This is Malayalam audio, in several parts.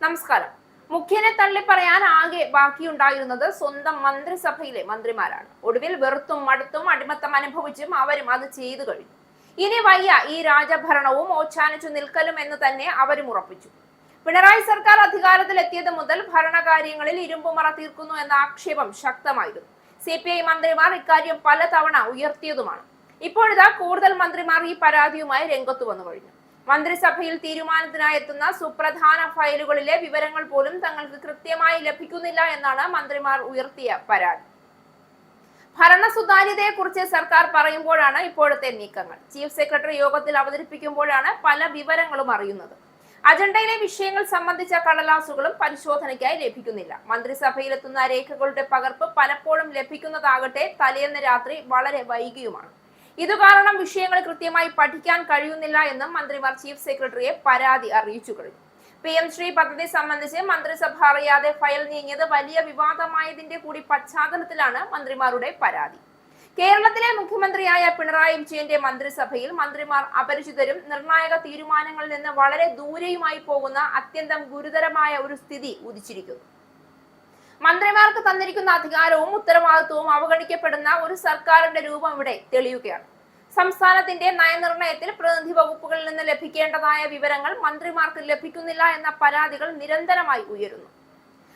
നമസ്കാരം. മുഖ്യനെ തള്ളിപ്പറയാൻ ആകെ ബാക്കിയുണ്ടായിരുന്നത് സ്വന്തം മന്ത്രിസഭയിലെ മന്ത്രിമാരാണ്. ഒടുവിൽ വെറുത്തും മടുത്തും അടിമത്തം അനുഭവിച്ചും അവരും അത് ചെയ്തു കഴിഞ്ഞു. ഇനി വയ്യ ഈ രാജഭരണവും ഓച്ചാനിച്ചു നിൽക്കലും എന്ന് തന്നെ അവരും ഉറപ്പിച്ചു. പിണറായി സർക്കാർ അധികാരത്തിലെത്തിയത് മുതൽ ഭരണകാര്യങ്ങളിൽ ഇരുമ്പുമറ തീർക്കുന്നു എന്ന ആക്ഷേപം ശക്തമായിരുന്നു. CPI മന്ത്രിമാർ ഇക്കാര്യം പലതവണ ഉയർത്തിയതുമാണ്. ഇപ്പോഴിതാ കൂടുതൽ മന്ത്രിമാർ ഈ പരാതിയുമായി രംഗത്തു വന്നു കഴിഞ്ഞു. മന്ത്രിസഭയിൽ തീരുമാനത്തിനായി എത്തുന്ന സുപ്രധാന ഫയലുകളിലെ വിവരങ്ങൾ പോലും തങ്ങൾക്ക് കൃത്യമായി ലഭിക്കുന്നില്ല എന്നാണ് മന്ത്രിമാർ ഉയർത്തിയ പരാതി. ഭരണ സുതാര്യതയെക്കുറിച്ച് സർക്കാർ പറയുമ്പോഴാണ് ഇപ്പോഴത്തെ നീക്കങ്ങൾ. ചീഫ് സെക്രട്ടറി യോഗത്തിൽ അവതരിപ്പിക്കുമ്പോഴാണ് പല വിവരങ്ങളും അറിയുന്നത്. അജണ്ടയിലെ വിഷയങ്ങൾ സംബന്ധിച്ച കടലാസുകളും പരിശോധനയ്ക്കായി ലഭിക്കുന്നില്ല. മന്ത്രിസഭയിലെത്തുന്ന രേഖകളുടെ പകർപ്പ് പലപ്പോഴും ലഭിക്കുന്നതാകട്ടെ തലേന്ന് രാത്രി വളരെ വൈകിയുമാണ്. ഇതുകാരണം വിഷയങ്ങൾ കൃത്യമായി പഠിക്കാൻ കഴിയുന്നില്ല എന്നും മന്ത്രിമാർ ചീഫ് സെക്രട്ടറിയെ പരാതി അറിയിച്ചു കഴിഞ്ഞു. PM ശ്രീ പദ്ധതി സംബന്ധിച്ച് മന്ത്രിസഭ അറിയാതെ ഫയൽ നീങ്ങിയത് വലിയ വിവാദമായതിന്റെ കൂടി പശ്ചാത്തലത്തിലാണ് മന്ത്രിമാരുടെ പരാതി. കേരളത്തിലെ മുഖ്യമന്ത്രിയായ പിണറായി വിജയന്റെ മന്ത്രിസഭയിൽ മന്ത്രിമാർ അപരിചിതരും നിർണായക തീരുമാനങ്ങളിൽ നിന്ന് വളരെ ദൂരെയുമായി പോകുന്ന അത്യന്തം ഗുരുതരമായ ഒരു സ്ഥിതി ഉദിച്ചിരിക്കുന്നു. മന്ത്രിമാർക്ക് തന്നിരിക്കുന്ന അധികാരവും ഉത്തരവാദിത്വവും അവഗണിക്കപ്പെടുന്ന ഒരു സർക്കാരിന്റെ രൂപം ഇവിടെ തെളിയുകയാണ്. സംസ്ഥാനത്തിന്റെ നയനിർണയത്തിൽ പ്രതിനിധി വകുപ്പുകളിൽ നിന്ന് ലഭിക്കേണ്ടതായ വിവരങ്ങൾ മന്ത്രിമാർക്ക് ലഭിക്കുന്നില്ല എന്ന പരാതികൾ നിരന്തരമായി ഉയരുന്നു.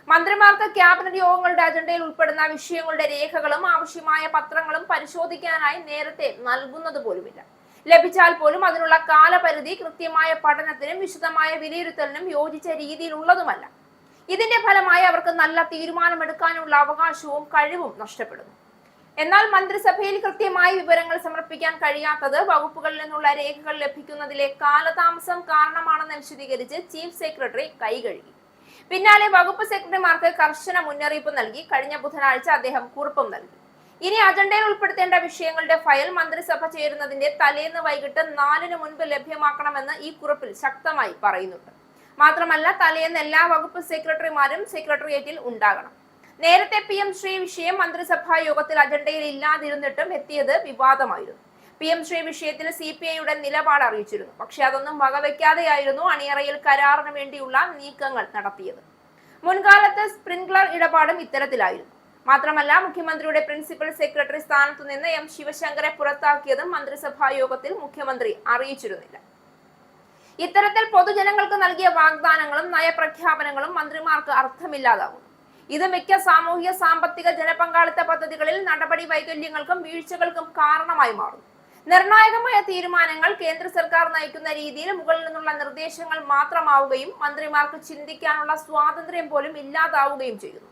മന്ത്രിമാർക്ക് ക്യാബിനറ്റ് യോഗങ്ങളുടെ അജണ്ടയിൽ ഉൾപ്പെടുന്ന വിഷയങ്ങളുടെ രേഖകളും ആവശ്യമായ പത്രങ്ങളും പരിശോധിക്കാനായി നേരത്തെ നൽകുന്നത് പോലുമില്ല. ലഭിച്ചാൽ പോലും അതിനുള്ള കാലപരിധി കൃത്യമായ പഠനത്തിനും വിശദമായ വിലയിരുത്തലിനും യോജിച്ച രീതിയിലുള്ളതുമല്ല. ഇതിന്റെ ഫലമായി അവർക്ക് നല്ല തീരുമാനമെടുക്കാനുള്ള അവകാശവും കഴിവും നഷ്ടപ്പെടുന്നു. എന്നാൽ മന്ത്രിസഭയിൽ കൃത്യമായി വിവരങ്ങൾ സമർപ്പിക്കാൻ കഴിയാത്തത് വകുപ്പുകളിൽ നിന്നുള്ള രേഖകൾ ലഭിക്കുന്നതിലെ കാലതാമസം കാരണമാണെന്ന് വിശദീകരിച്ച് ചീഫ് സെക്രട്ടറി കൈകഴുകി. പിന്നാലെ വകുപ്പ് സെക്രട്ടറിമാർക്ക് കർശന മുന്നറിയിപ്പ് നൽകി. കഴിഞ്ഞ ബുധനാഴ്ച അദ്ദേഹം കുറിപ്പും നൽകി. ഇനി അജണ്ടയിൽ ഉൾപ്പെടുത്തേണ്ട വിഷയങ്ങളുടെ ഫയൽ മന്ത്രിസഭ ചേരുന്നതിന്റെ തലേന്ന് വൈകിട്ട് 4-ന് മുൻപ് ലഭ്യമാക്കണമെന്ന് ഈ കുറിപ്പിൽ ശക്തമായി പറയുന്നുണ്ട്. മാത്രമല്ല തലേന്ന് എല്ലാ വകുപ്പ് സെക്രട്ടറിമാരും സെക്രട്ടേറിയറ്റിൽ ഉണ്ടാകണം. നേരത്തെ PM ശ്രീ വിഷയം മന്ത്രിസഭാ യോഗത്തിൽ അജണ്ടയിൽ ഇല്ലാതിരുന്നിട്ടും എത്തിയത് വിവാദമായിരുന്നു. PM ശ്രീ വിഷയത്തിൽ CPIയുടെ നിലപാട് അറിയിച്ചിരുന്നു. പക്ഷെ അതൊന്നും വകവെക്കാതെയായിരുന്നു അണിയറയിൽ കരാറിന് വേണ്ടിയുള്ള നീക്കങ്ങൾ നടത്തിയത്. മുൻകാലത്ത് സ്പ്രിംഗ്ലർ ഇടപാടും ഇത്തരത്തിലായിരുന്നു. മാത്രമല്ല മുഖ്യമന്ത്രിയുടെ പ്രിൻസിപ്പൽ സെക്രട്ടറി സ്ഥാനത്തു നിന്ന് M ശിവശങ്കറെ പുറത്താക്കിയതും മന്ത്രിസഭാ യോഗത്തിൽ മുഖ്യമന്ത്രി അറിയിച്ചിരുന്നില്ല. ഇത്തരത്തിൽ പൊതുജനങ്ങൾക്ക് നൽകിയ വാഗ്ദാനങ്ങളും നയപ്രഖ്യാപനങ്ങളും മന്ത്രിമാർക്ക് അർത്ഥമില്ലാതാകുന്നു. ഇത് മിക്ക സാമൂഹിക സാമ്പത്തിക ജനപങ്കാളിത്ത പദ്ധതികളിൽ നടപടി വൈകല്യങ്ങൾക്കും വീഴ്ചകൾക്കും കാരണമായി മാറുന്നു. നിർണായകമായ തീരുമാനങ്ങൾ കേന്ദ്ര സർക്കാർ നയിക്കുന്ന രീതിയിൽ മുകളിൽ നിന്നുള്ള നിർദ്ദേശങ്ങൾ മാത്രമാവുകയും മന്ത്രിമാർക്ക് ചിന്തിക്കാനുള്ള സ്വാതന്ത്ര്യം പോലും ഇല്ലാതാവുകയും ചെയ്യുന്നു.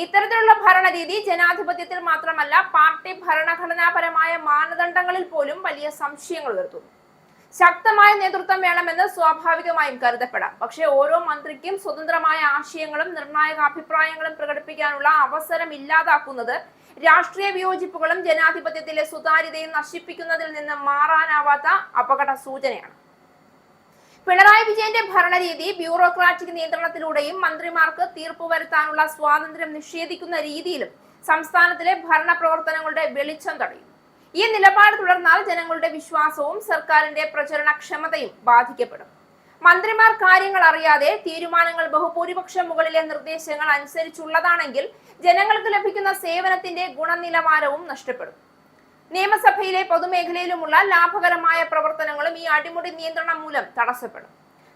ഇത്തരത്തിലുള്ള ഭരണരീതി ജനാധിപത്യത്തിൽ മാത്രമല്ല പാർട്ടി ഭരണഘടനാപരമായ മാനദണ്ഡങ്ങളിൽ പോലും വലിയ സംശയങ്ങൾ ഉയർത്തുന്നു. ശക്തമായ നേതൃത്വം വേണമെന്ന് സ്വാഭാവികമായും കരുതപ്പെടാം. പക്ഷേ ഓരോ മന്ത്രിക്കും സ്വതന്ത്രമായ ആശയങ്ങളും നിർണായക അഭിപ്രായങ്ങളും പ്രകടിപ്പിക്കാനുള്ള അവസരം ഇല്ലാതാക്കുന്നത് രാഷ്ട്രീയ വിയോജിപ്പുകളും ജനാധിപത്യത്തിലെ സുതാര്യതയും നശിപ്പിക്കുന്നതിൽ നിന്ന് മാറാനാവാത്ത അപകട സൂചനയാണ്. പിണറായി വിജയന്റെ ഭരണരീതി ബ്യൂറോക്രാറ്റിക് നിയന്ത്രണത്തിലൂടെയും മന്ത്രിമാർക്ക് തീർപ്പ് വരുത്താനുള്ള സ്വാതന്ത്ര്യം നിഷേധിക്കുന്ന രീതിയിലും സംസ്ഥാനത്തിലെ ഭരണ പ്രവർത്തനങ്ങളുടെ വെളിച്ചം തടയും. ഈ നിലപാട് തുടർന്നാൽ ജനങ്ങളുടെ വിശ്വാസവും സർക്കാരിന്റെ പ്രചരണക്ഷമതയും ബാധിക്കപ്പെടും. മന്ത്രിമാർ കാര്യങ്ങൾ അറിയാതെ തീരുമാനങ്ങൾ ബഹുഭൂരിപക്ഷം മുകളിലെ നിർദ്ദേശങ്ങൾ അനുസരിച്ചുള്ളതാണെങ്കിൽ ജനങ്ങൾക്ക് ലഭിക്കുന്ന സേവനത്തിന്റെ ഗുണനിലവാരവും നഷ്ടപ്പെടും. നിയമസഭയിലെ പൊതുമേഖലയിലുമുള്ള ലാഭകരമായ പ്രവർത്തനങ്ങളും ഈ അടിമുടി നിയന്ത്രണം മൂലം തടസ്സപ്പെടും.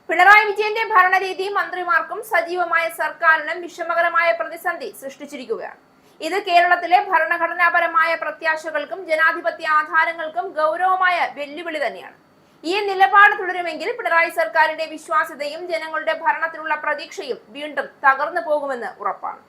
പിണറായി വിജയന്റെ ഭരണരീതി മന്ത്രിമാർക്കും സജീവമായ സർക്കാരിനും വിഷമകരമായ പ്രതിസന്ധി സൃഷ്ടിച്ചിരിക്കുകയാണ്. ഇത് കേരളത്തിലെ ഭരണഘടനാപരമായ പ്രത്യാശകൾക്കും ജനാധിപത്യ ആധാരങ്ങൾക്കും ഗൗരവമായ വെല്ലുവിളി തന്നെയാണ്. ഈ നിലപാട് തുടരുമെങ്കിൽ പിണറായി സർക്കാരിന്റെ വിശ്വാസ്യതയും ജനങ്ങളുടെ ഭരണത്തിലുള്ള പ്രതീക്ഷയും വീണ്ടും തകർന്നു പോകുമെന്ന് ഉറപ്പാണ്.